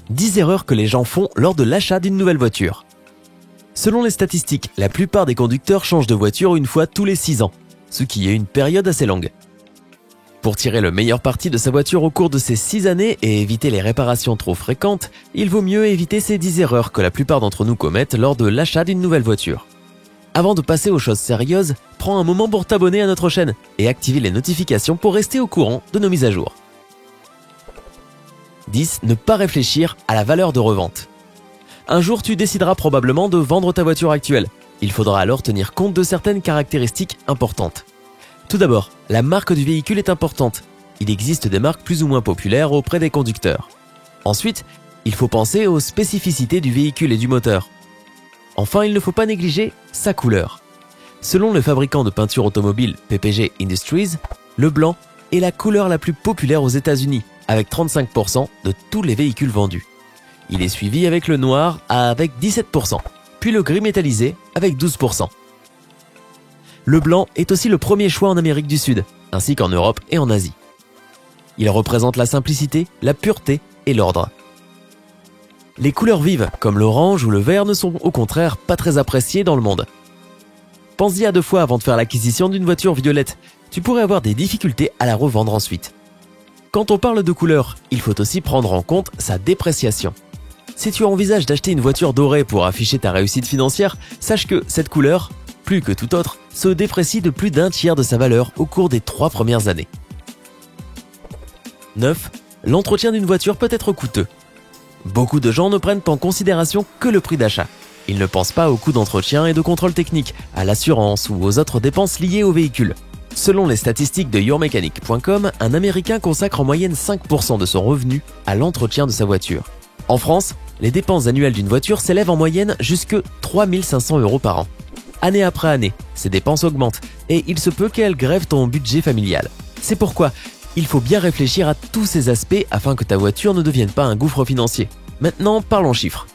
10 erreurs que les gens font lors de l'achat d'une nouvelle voiture. Selon les statistiques, la plupart des conducteurs changent de voiture une fois tous les 6 ans, ce qui est une période assez longue. Pour tirer le meilleur parti de sa voiture au cours de ces 6 années et éviter les réparations trop fréquentes, il vaut mieux éviter ces 10 erreurs que la plupart d'entre nous commettent lors de l'achat d'une nouvelle voiture. Avant de passer aux choses sérieuses, prends un moment pour t'abonner à notre chaîne et activer les notifications pour rester au courant de nos mises à jour. 10. Ne pas réfléchir à la valeur de revente. Un jour, tu décideras probablement de vendre ta voiture actuelle. Il faudra alors tenir compte de certaines caractéristiques importantes. Tout d'abord, la marque du véhicule est importante. Il existe des marques plus ou moins populaires auprès des conducteurs. Ensuite, il faut penser aux spécificités du véhicule et du moteur. Enfin, il ne faut pas négliger sa couleur. Selon le fabricant de peinture automobile PPG Industries, le blanc est la couleur la plus populaire aux États-Unis, avec 35% de tous les véhicules vendus. Il est suivi avec le noir avec 17%, puis le gris métallisé avec 12%. Le blanc est aussi le premier choix en Amérique du Sud, ainsi qu'en Europe et en Asie. Il représente la simplicité, la pureté et l'ordre. Les couleurs vives, comme l'orange ou le vert, ne sont au contraire pas très appréciées dans le monde. Pense-y à 2 fois avant de faire l'acquisition d'une voiture violette. Tu pourrais avoir des difficultés à la revendre ensuite. Quand on parle de couleur, il faut aussi prendre en compte sa dépréciation. Si tu envisages d'acheter une voiture dorée pour afficher ta réussite financière, sache que cette couleur, plus que toute autre, se déprécie de plus d'un tiers de sa valeur au cours des 3 premières années. 9. L'entretien d'une voiture peut être coûteux. Beaucoup de gens ne prennent en considération que le prix d'achat. Ils ne pensent pas aux coûts d'entretien et de contrôle technique, à l'assurance ou aux autres dépenses liées au véhicule. Selon les statistiques de yourmechanic.com, un Américain consacre en moyenne 5% de son revenu à l'entretien de sa voiture. En France, les dépenses annuelles d'une voiture s'élèvent en moyenne jusque 3 500 € par an. Année après année, ces dépenses augmentent et il se peut qu'elles grèvent ton budget familial. C'est pourquoi il faut bien réfléchir à tous ces aspects afin que ta voiture ne devienne pas un gouffre financier. Maintenant, parlons chiffres.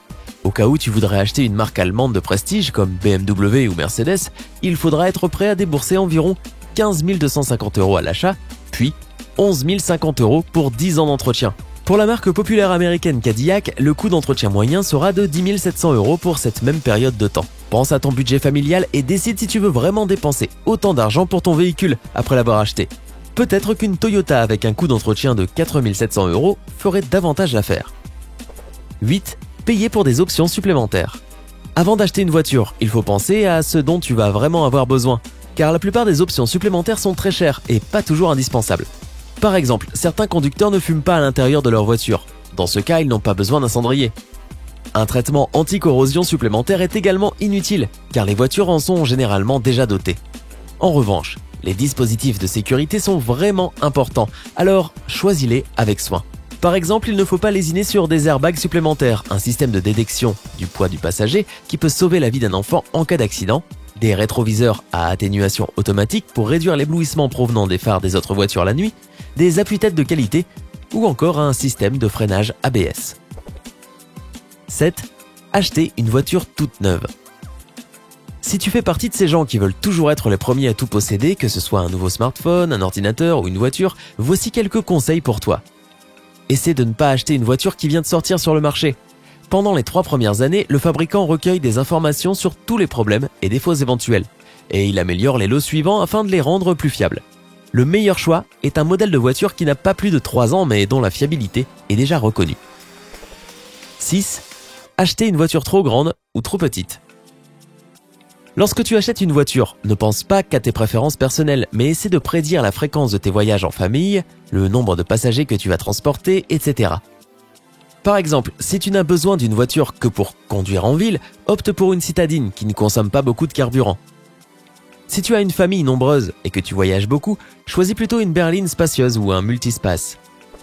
Au cas où tu voudrais acheter une marque allemande de prestige comme BMW ou Mercedes, il faudra être prêt à débourser environ 15 250 € à l'achat, puis 11 050 € pour 10 ans d'entretien. Pour la marque populaire américaine Cadillac, le coût d'entretien moyen sera de 10 700 € pour cette même période de temps. Pense à ton budget familial et décide si tu veux vraiment dépenser autant d'argent pour ton véhicule après l'avoir acheté. Peut-être qu'une Toyota avec un coût d'entretien de 4 700 € ferait davantage l'affaire. 8. Payer pour des options supplémentaires. Avant d'acheter une voiture, il faut penser à ce dont tu vas vraiment avoir besoin, car la plupart des options supplémentaires sont très chères et pas toujours indispensables. Par exemple, certains conducteurs ne fument pas à l'intérieur de leur voiture. Dans ce cas, ils n'ont pas besoin d'un cendrier. Un traitement anti-corrosion supplémentaire est également inutile, car les voitures en sont généralement déjà dotées. En revanche, les dispositifs de sécurité sont vraiment importants, alors choisis-les avec soin. Par exemple, il ne faut pas lésiner sur des airbags supplémentaires, un système de détection du poids du passager qui peut sauver la vie d'un enfant en cas d'accident, des rétroviseurs à atténuation automatique pour réduire l'éblouissement provenant des phares des autres voitures la nuit, des appuis-têtes de qualité ou encore un système de freinage ABS. 7. Acheter une voiture toute neuve. Si tu fais partie de ces gens qui veulent toujours être les premiers à tout posséder, que ce soit un nouveau smartphone, un ordinateur ou une voiture, voici quelques conseils pour toi. Essaie de ne pas acheter une voiture qui vient de sortir sur le marché. Pendant les 3 premières années, le fabricant recueille des informations sur tous les problèmes et défauts éventuels, et il améliore les lots suivants afin de les rendre plus fiables. Le meilleur choix est un modèle de voiture qui n'a pas plus de 3 ans mais dont la fiabilité est déjà reconnue. 6. Acheter une voiture trop grande ou trop petite. Lorsque tu achètes une voiture, ne pense pas qu'à tes préférences personnelles, mais essaie de prédire la fréquence de tes voyages en famille, le nombre de passagers que tu vas transporter, etc. Par exemple, si tu n'as besoin d'une voiture que pour conduire en ville, opte pour une citadine qui ne consomme pas beaucoup de carburant. Si tu as une famille nombreuse et que tu voyages beaucoup, choisis plutôt une berline spacieuse ou un multispace.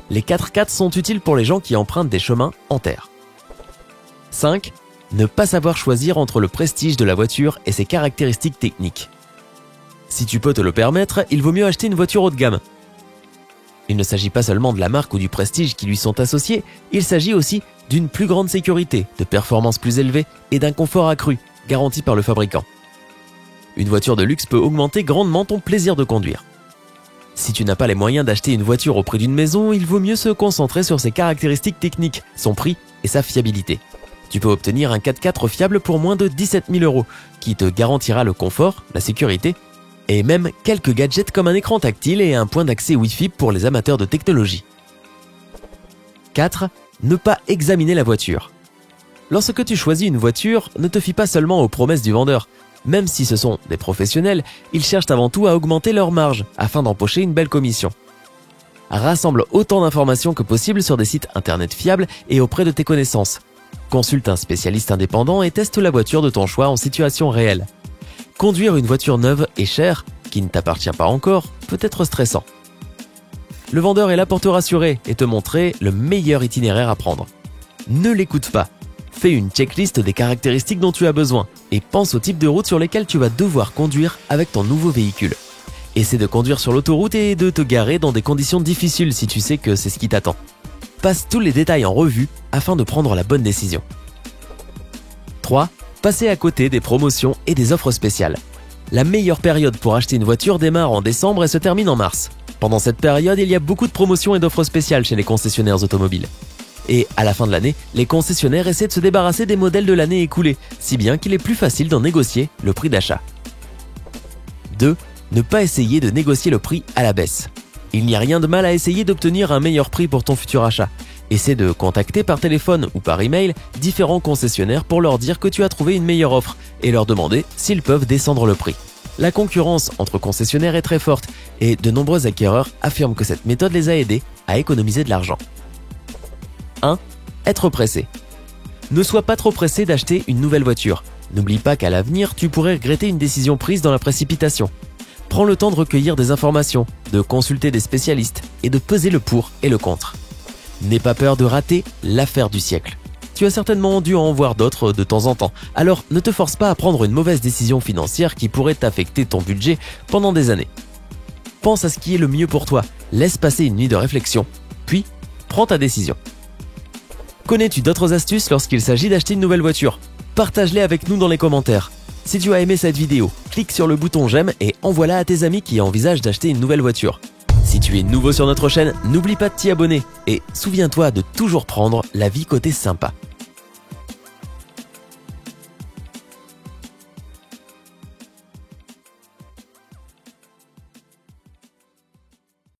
Les 4x4 sont utiles pour les gens qui empruntent des chemins en terre. 5. Ne pas savoir choisir entre le prestige de la voiture et ses caractéristiques techniques. Si tu peux te le permettre, il vaut mieux acheter une voiture haut de gamme. Il ne s'agit pas seulement de la marque ou du prestige qui lui sont associés, il s'agit aussi d'une plus grande sécurité, de performances plus élevées et d'un confort accru, garanti par le fabricant. Une voiture de luxe peut augmenter grandement ton plaisir de conduire. Si tu n'as pas les moyens d'acheter une voiture au prix d'une maison, il vaut mieux se concentrer sur ses caractéristiques techniques, son prix et sa fiabilité. Tu peux obtenir un 4x4 fiable pour moins de 17 000 €, qui te garantira le confort, la sécurité, et même quelques gadgets comme un écran tactile et un point d'accès Wi-Fi pour les amateurs de technologie. 4. Ne pas examiner la voiture. Lorsque tu choisis une voiture, ne te fie pas seulement aux promesses du vendeur. Même si ce sont des professionnels, ils cherchent avant tout à augmenter leur marge afin d'empocher une belle commission. Rassemble autant d'informations que possible sur des sites internet fiables et auprès de tes connaissances. Consulte un spécialiste indépendant et teste la voiture de ton choix en situation réelle. Conduire une voiture neuve et chère, qui ne t'appartient pas encore, peut être stressant. Le vendeur est là pour te rassurer et te montrer le meilleur itinéraire à prendre. Ne l'écoute pas. Fais une checklist des caractéristiques dont tu as besoin et pense au type de route sur lesquelles tu vas devoir conduire avec ton nouveau véhicule. Essaie de conduire sur l'autoroute et de te garer dans des conditions difficiles si tu sais que c'est ce qui t'attend. Passe tous les détails en revue afin de prendre la bonne décision. 3. Passer à côté des promotions et des offres spéciales. La meilleure période pour acheter une voiture démarre en décembre et se termine en mars. Pendant cette période, il y a beaucoup de promotions et d'offres spéciales chez les concessionnaires automobiles. Et à la fin de l'année, les concessionnaires essaient de se débarrasser des modèles de l'année écoulée, si bien qu'il est plus facile d'en négocier le prix d'achat. 2. Ne pas essayer de négocier le prix à la baisse. Il n'y a rien de mal à essayer d'obtenir un meilleur prix pour ton futur achat. Essaie de contacter par téléphone ou par email différents concessionnaires pour leur dire que tu as trouvé une meilleure offre et leur demander s'ils peuvent descendre le prix. La concurrence entre concessionnaires est très forte et de nombreux acquéreurs affirment que cette méthode les a aidés à économiser de l'argent. 1. Être pressé. Ne sois pas trop pressé d'acheter une nouvelle voiture. N'oublie pas qu'à l'avenir, tu pourrais regretter une décision prise dans la précipitation. Prends le temps de recueillir des informations, de consulter des spécialistes et de peser le pour et le contre. N'aie pas peur de rater l'affaire du siècle. Tu as certainement dû en voir d'autres de temps en temps, alors ne te force pas à prendre une mauvaise décision financière qui pourrait affecter ton budget pendant des années. Pense à ce qui est le mieux pour toi, laisse passer une nuit de réflexion, puis prends ta décision. Connais-tu d'autres astuces lorsqu'il s'agit d'acheter une nouvelle voiture? Partage-les avec nous dans les commentaires. Si tu as aimé cette vidéo, clique sur le bouton j'aime et envoie-la à tes amis qui envisagent d'acheter une nouvelle voiture. Si tu es nouveau sur notre chaîne, n'oublie pas de t'y abonner et souviens-toi de toujours prendre la vie côté sympa.